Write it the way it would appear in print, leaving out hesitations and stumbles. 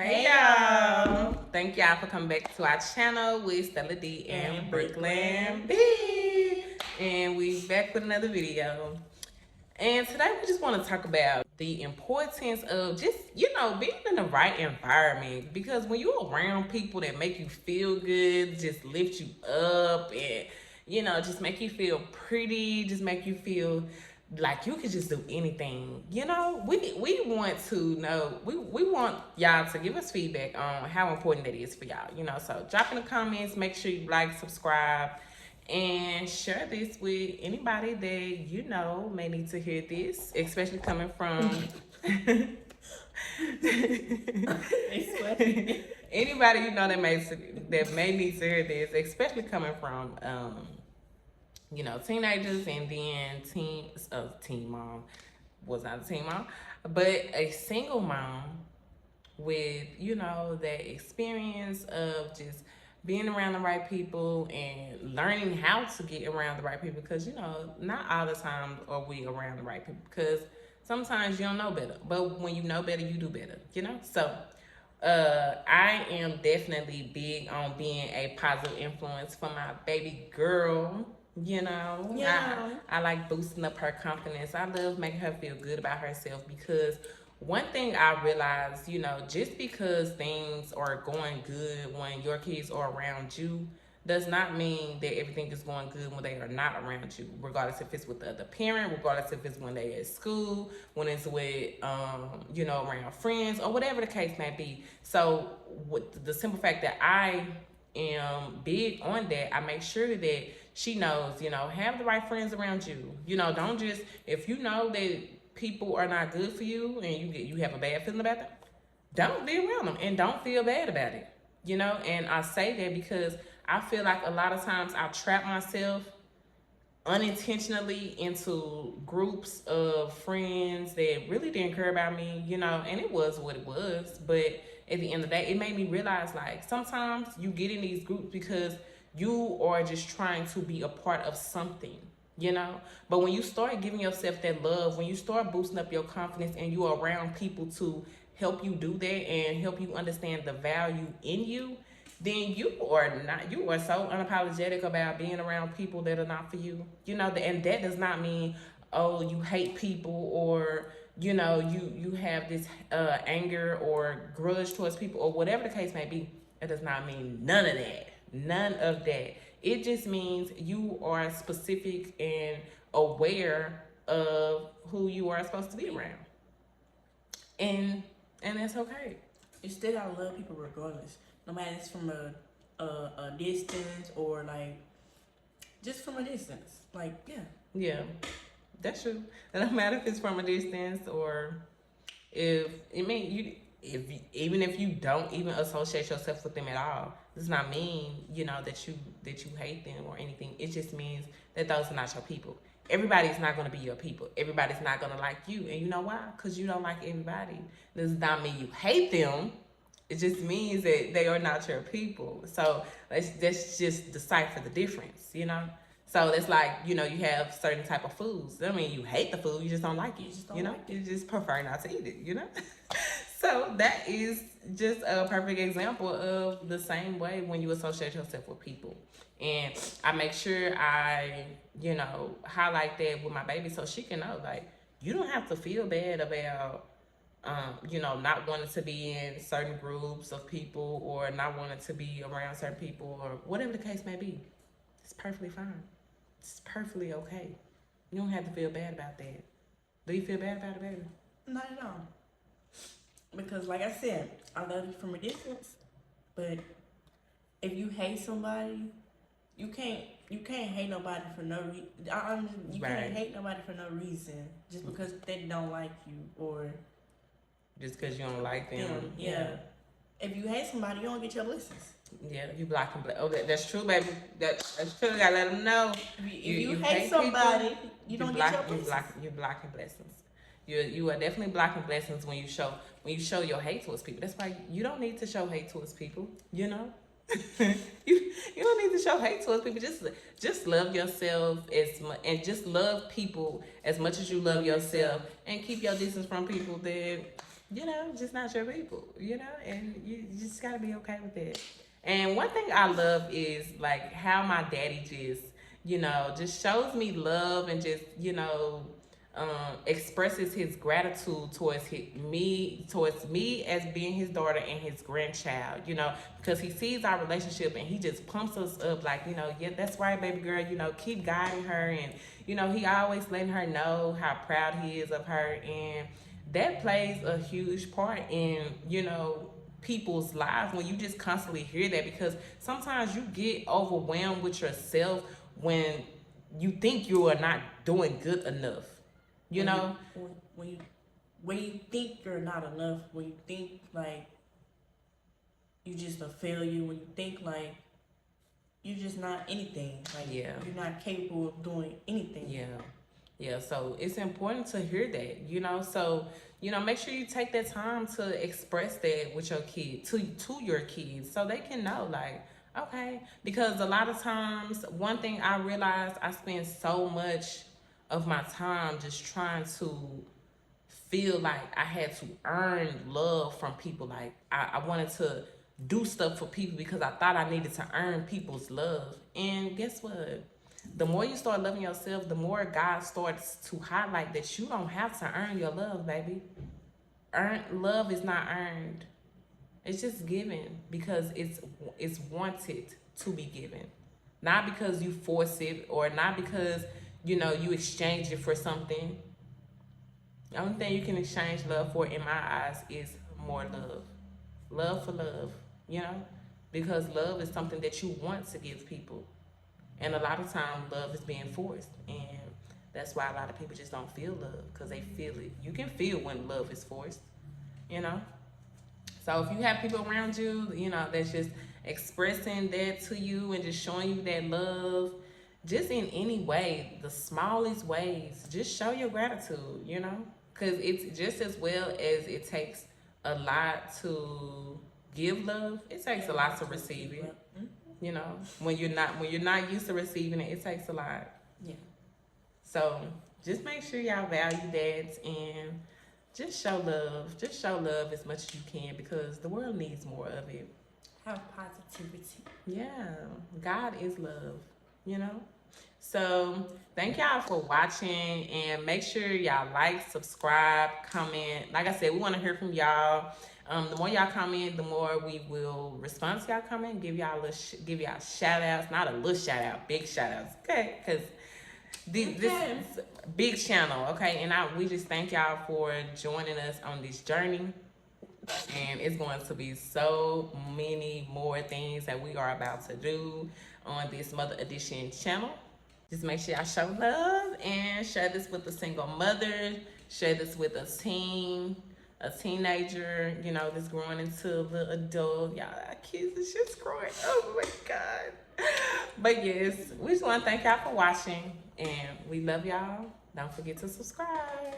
Hey y'all! Thank y'all for coming back to our channel with Stella D and Brooklyn B. And we back with another video. And today we just want to talk about the importance of just, being in the right environment. Because when you're around people that make you feel good, just lift you up and, just make you feel pretty, just make you feel like you could just do anything. We want to know, we want y'all to give us feedback on how important that is for y'all. So drop in the comments, make sure you like, subscribe, and share this with anybody that may need to hear this, especially coming from anybody that may need to hear this, especially coming from teenagers, and then teen mom was not a teen mom, but a single mom with the experience of just being around the right people and learning how to get around the right people, because not all the time are we around the right people, because sometimes you don't know better, but when you know better, you do better. So I am definitely big on being a positive influence for my baby girl. I like boosting up her confidence. I love making her feel good about herself, because one thing I realized, just because things are going good when your kids are around you does not mean that everything is going good when they are not around you, regardless if it's with the other parent, regardless if it's when they're at school, when it's with, around friends, or whatever the case may be. So with the simple fact that I am big on that, I make sure that she knows, have the right friends around you. Don't just, if you know that people are not good for you and you have a bad feeling about them, don't be around them and don't feel bad about it. And I say that because I feel like a lot of times I trap myself unintentionally into groups of friends that really didn't care about me, and it was what it was. But at the end of the day, it made me realize, like, sometimes you get in these groups because you are just trying to be a part of something, but when you start giving yourself that love, when you start boosting up your confidence and you are around people to help you do that and help you understand the value in you, then you are so unapologetic about being around people that are not for you. And that does not mean, oh, you hate people, or you have this anger or grudge towards people, or whatever the case may be. It does not mean none of that. None of that. It just means you are specific and aware of who you are supposed to be around. And that's okay. You still gotta love people regardless. No matter it's from a distance, or like just from a distance. Like, yeah. Yeah. That's true. It don't matter if it's from a distance, or even if you don't even associate yourself with them at all, does not mean that you hate them or anything. It just means that those are not your people. Everybody's not going to be your people. Everybody's not going to like you, and you know why? Because you don't like everybody. Does not mean you hate them. It just means that they are not your people. So let's just decipher the difference. So it's like, you have certain type of foods. I mean, you hate the food, you just don't like it. You just prefer not to eat it, So that is just a perfect example of the same way when you associate yourself with people. And I make sure I, highlight that with my baby, so she can know, like, you don't have to feel bad about, not wanting to be in certain groups of people, or not wanting to be around certain people, or whatever the case may be. It's perfectly fine. It's perfectly okay. You don't have to feel bad about that. Do you feel bad about it, baby? Not at all. Because like I said, I love you from a distance, but if you hate somebody, you can't hate nobody for no reason. You can't hate nobody for no reason just because they don't like you, or just because you don't like them. Yeah. If you hate somebody, you don't get your blessings. Yeah, you block and bless. Oh, that's true, baby. That's true. You gotta let them know. If you hate somebody, people, you don't get your blessings. You're blocking blessings. You are definitely blocking blessings when you show your hate towards people. That's why you don't need to show hate towards people. you don't need to show hate towards people. Just love yourself and just love people as much as you love yourself, and keep your distance from people that you know, just not your people, you know, and you just gotta be okay with it. And one thing I love is like how my daddy just, you know, just shows me love and just, you know, expresses his gratitude towards me as being his daughter and his grandchild, you know, because he sees our relationship and he just pumps us up like, you know, yeah, that's right, baby girl, you know, keep guiding her. And, you know, he always letting her know how proud he is of her. And that plays a huge part in, you know, people's lives when you just constantly hear that, because sometimes you get overwhelmed with yourself when you think you are not doing good enough, you know. When you think you're not enough, when you think like you just a failure, when you think like you're just not anything, like Yeah. you're not capable of doing anything. Yeah, so it's important to hear that, you know. So, you know, make sure you take that time to express that with your kid, to your kids, so they can know, like, okay. Because a lot of times, one thing I realized, I spend so much of my time just trying to feel like I had to earn love from people. Like, I wanted to do stuff for people because I thought I needed to earn people's love. And guess what? The more you start loving yourself, the more God starts to highlight that you don't have to earn your love, baby. Love is not earned. It's just given because it's wanted to be given. Not because you force it, or not because, you know, you exchange it for something. The only thing you can exchange love for, in my eyes, is more love. Love for love, you know? Because love is something that you want to give people. And a lot of times, love is being forced. And that's why a lot of people just don't feel love, because they feel it. You can feel when love is forced, you know? So if you have people around you, you know, that's just expressing that to you and just showing you that love, just in any way, the smallest ways, just show your gratitude, you know? Because it's just as well as it takes a lot to give love, it takes a lot to receive it. You know, when you're not used to receiving it, it takes a lot. Yeah. So just make sure y'all value that and just show love. Just show love as much as you can, because the world needs more of it. Have positivity. Yeah, God is love, you know? So thank y'all for watching, and make sure y'all like, subscribe, comment. Like I said, we want to hear from y'all. The more y'all comment, the more we will respond to y'all comment, give y'all shout outs, not a little shout out, big shout outs, okay? Because this is big channel, okay? And we just thank y'all for joining us on this journey. And it's going to be so many more things that we are about to do on this Mother Edition channel. Just make sure y'all show love and share this with a single mother, share this with a teen, a teenager, you know, that's growing into a little adult. Y'all, our kids is just growing. Oh my God. But yes, we just want to thank y'all for watching, and we love y'all. Don't forget to subscribe.